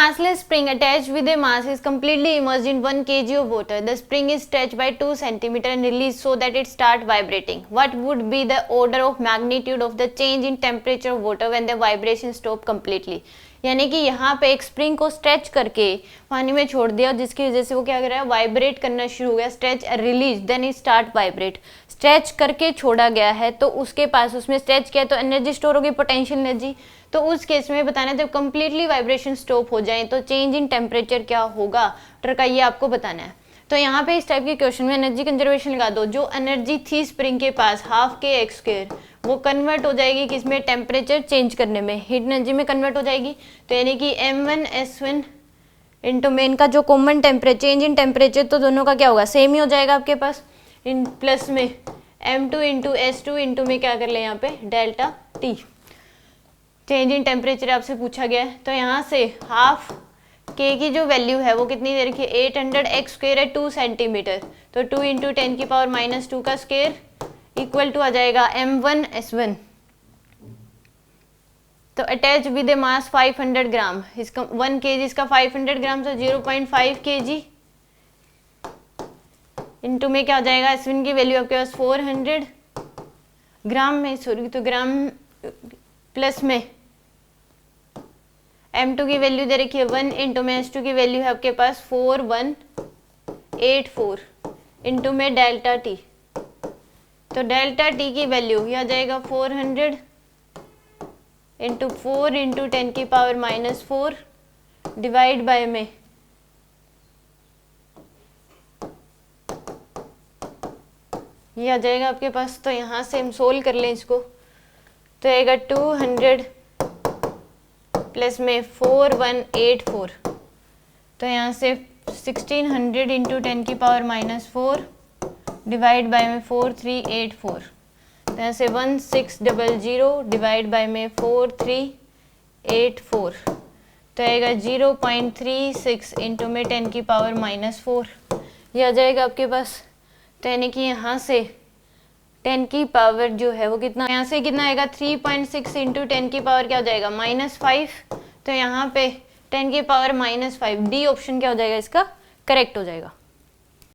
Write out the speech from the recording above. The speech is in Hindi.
massless spring attached with a mass is completely immersed in 1 kg of water. The spring is stretched by 2 cm and released so that it starts vibrating. What would be the order of magnitude of the change in temperature of water when the vibration stop completely? यानी कि यहाँ पे एक स्प्रिंग को स्ट्रेच करके पानी में छोड़ दिया जिसकी वजह से वो क्या कर रहा है, वाइब्रेट करना शुरू हो गया. Stretch release then it start vibrate. Stretch करके छोड़ा गया है तो उसके पास, उसमें स्ट्रेच किया तो एनर्जी स्टोर होगी, पोटेंशियल एनर्जी. तो उस केस में बताना जब कंप्लीटली वाइब्रेशन स्टॉप हो जाए तो चेंज इन टेम्परेचर क्या होगा टर का, ये आपको बताना है. तो यहाँ पे इस टाइप के क्वेश्चन में एनर्जी कंजर्वेशन लगा दो. जो एनर्जी थी स्प्रिंग के पास हाफ के एक्स स्क्वायर, वो कन्वर्ट हो जाएगी किसमें, टेम्परेचर चेंज करने में, हीट एनर्जी में कन्वर्ट हो जाएगी. तो यानी कि m1s1 इंटू में इनका जो common temperature, change in temperature तो दोनों का क्या होगा, सेम ही हो जाएगा आपके पास. इन प्लस में m2 इंटू s2 इंटू में क्या कर ले यहाँ पे delta t. Change in temperature आपसे पूछा गया है. तो यहाँ से हाफ के की जो वैल्यू है वो कितनी दे रखी है, 800 एक्स स्क्वायर है 2 सेंटीमीटर. तो 2 इंटू 10 की पावर -2 का स्क्वायर इक्वल टू आ जाएगा m1s1. तो अटैच विद ए मास 500 ग्राम, इसका 1 kg, इसका 500 ग्राम, तो 0.5 kg इंटू में क्या हो जाएगा, S1 की वैल्यू आपके पास 400 ग्राम में, सॉरी तो ग्राम, प्लस में m2 की वैल्यू दे रखी है 1 इंटू में S2 की वैल्यू है आपके पास 4184 इंटू में डेल्टा t. तो डेल्टा t की वैल्यू यह आ जाएगा 400 इंटू 4 इंटू 10 की पावर -4 डिवाइड बाय में ये आ जाएगा आपके पास. तो यहाँ से हम सोल्व कर लें इसको, तो आएगा 200 प्लस में 4184. तो यहाँ से 1600 इंटू 10 की पावर -4 डिवाइड बाय में 4384. तो यहाँ से 1600 डिवाइड बाय में 4384. तो आएगा 0.36 इंटू में 10 की पावर -4 ये आ जाएगा आपके पास. तो यानी कि यहाँ से 10 की पावर जो है वो कितना, यहाँ से कितना आएगा 3.6 इंटू 10 की पावर क्या हो जाएगा -5. तो यहाँ पे 10 की पावर -5, डी ऑप्शन क्या हो जाएगा इसका करेक्ट हो जाएगा.